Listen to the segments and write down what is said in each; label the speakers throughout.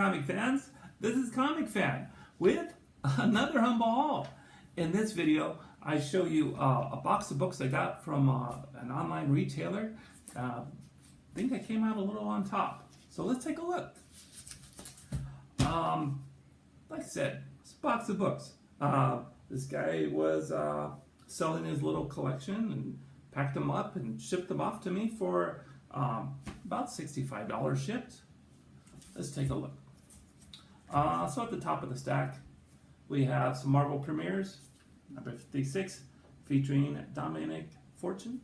Speaker 1: comic fans. This is Comicfan with another humble haul. In this video, I show you a box of books I got from an online retailer. I think I came out a little on top. So let's take a look. Like I said, it's a box of books. This guy was selling his little collection and packed them up and shipped them off to me for about $65 shipped. Let's take a look. So at the top of the stack, we have some Marvel premieres, number 56, featuring Dominic Fortune,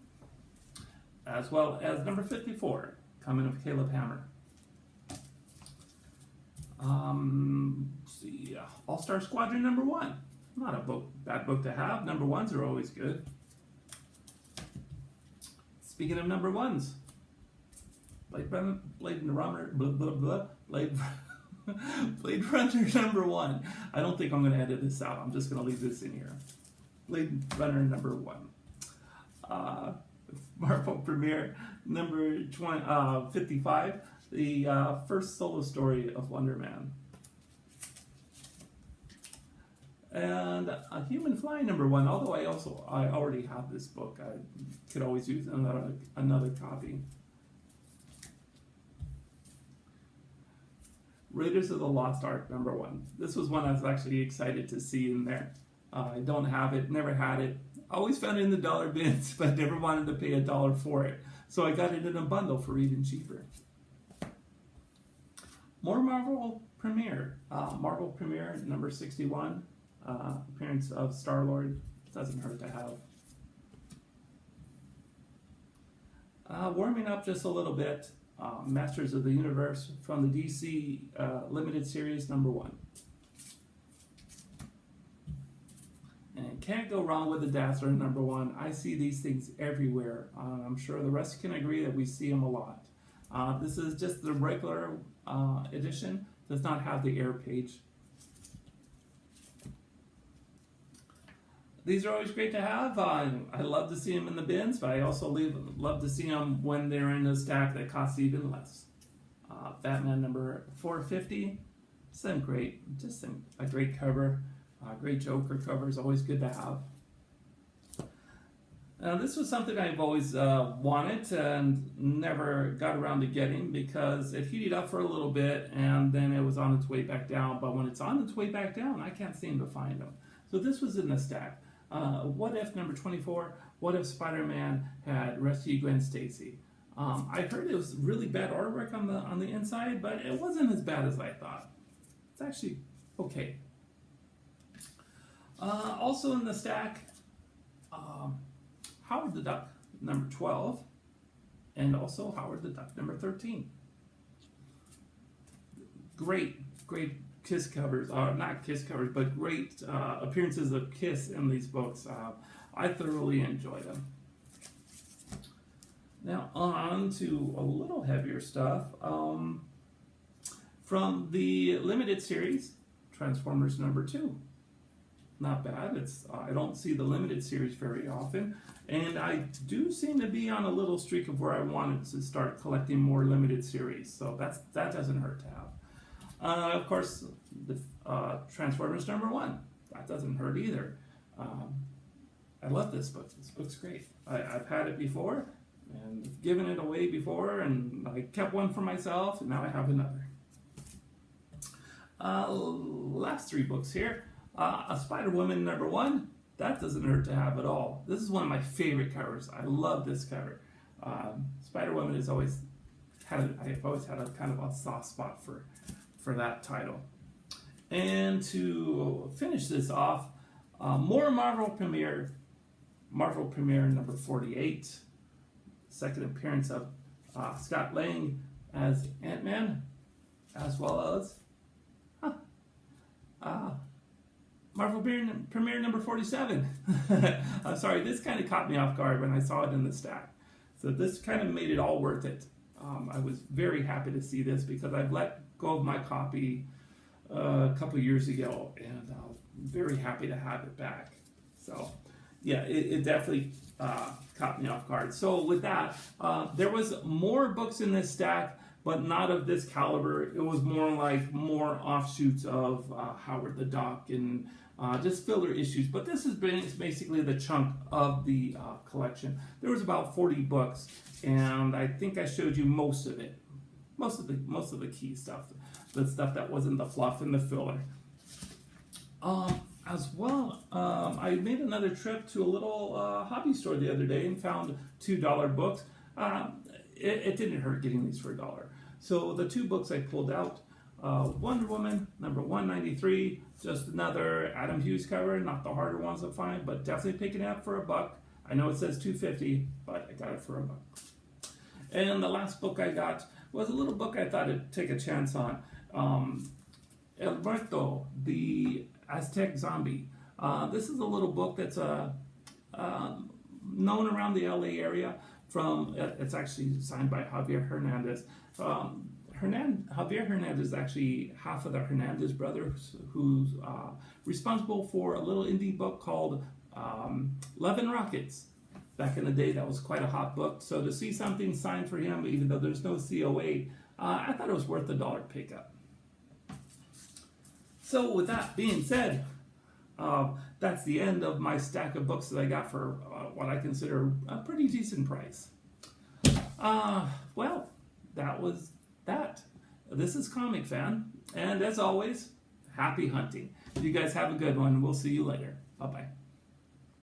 Speaker 1: as well as number 54, coming of Caleb Hammer. See, All-Star Squadron number 1. Not a bad book to have. Number 1s are always good. Speaking of number 1s, Blade Runner number 1. I don't think I'm going to edit this out. I'm just going to leave this in here. Blade Runner number 1. Marvel premiere number 55. The first solo story of Wonder Man. And a Human Fly number 1. Although I already have this book, I could always use another copy. Raiders of the Lost Ark number 1. This was one I was actually excited to see in there. I don't have it, never had it. Always found it in the dollar bins, but never wanted to pay $1 for it. So I got it in a bundle for even cheaper. More Marvel premiere. Marvel premiere number 61. Appearance of Star-Lord. Doesn't hurt to have. Warming up just a little bit. Masters of the Universe from the DC Limited Series number 1. And can't go wrong with the Dazzler number 1. I see these things everywhere. I'm sure the rest can agree that we see them a lot. This is just the regular edition. Does not have the air page. These are always great to have. I love to see them in the bins, but I also love to see them when they're in a stack that costs even less. Batman number 450. Some great, just a great cover. Great Joker cover is always good to have. Now this was something I've always wanted and never got around to getting because it heated up for a little bit and then it was on its way back down. But when it's on its way back down, I can't seem to find them. So this was in the stack. What if number 24? What if Spider-Man had rescued Gwen Stacy? I heard it was really bad artwork on the inside, but it wasn't as bad as I thought. It's actually okay. Also in the stack, Howard the Duck number 12, and also Howard the Duck number 13. Great Kiss covers, not Kiss covers, but great appearances of Kiss in these books. I thoroughly enjoy them. Now on to a little heavier stuff. From the limited series, Transformers number 2. Not bad. I don't see the limited series very often, and I do seem to be on a little streak of where I wanted to start collecting more limited series, so that doesn't hurt to have. Of course, the Transformers number 1. That doesn't hurt either. I love this book. This book's great. I've had it before and given it away before, and I kept one for myself, and now I have another. Last 3 books here. A Spider-Woman number 1. That doesn't hurt to have at all. This is one of my favorite covers. I love this cover. Spider-Woman has always I've always had a kind of a soft spot for that title. And to finish this off, more Marvel premiere number 48. Second appearance of Scott Lang as Ant-Man, as well as Marvel premiere number 47. I'm sorry, this kind of caught me off guard when I saw it in the stack. So this kind of made it all worth it. I was very happy to see this because I've let go of my copy a couple years ago, and I'm very happy to have it back. So yeah, it definitely caught me off guard. So with that, there was more books in this stack, but not of this caliber. It was more offshoots of Howard the Duck and just filler issues. But this is basically the chunk of the collection. There was about 40 books, and I think I showed you most of it, most of the key stuff, the stuff that wasn't the fluff and the filler. As well, I made another trip to a little hobby store the other day and found $2 books. It didn't hurt getting these for $1. So the 2 books I pulled out, Wonder Woman, number 193, just another Adam Hughes cover, not the harder ones to find, but definitely picking it up for $1. I know it says $2.50, but I got it for $1. And the last book I got was a little book I thought I'd take a chance on. El Muerto, the Aztec Zombie. This is a little book that's known around the LA area. It's actually signed by Javier Hernandez. Javier Hernandez is actually half of the Hernandez brothers, who's responsible for a little indie book called Love and Rockets. Back in the day, that was quite a hot book. So to see something signed for him, even though there's no COA, I thought it was worth $1 pickup. So with that being said, that's the end of my stack of books that I got for what I consider a pretty decent price. Well, that was that. This is Comicfan, and as always, happy hunting. You guys have a good one. We'll see you later. Bye-bye.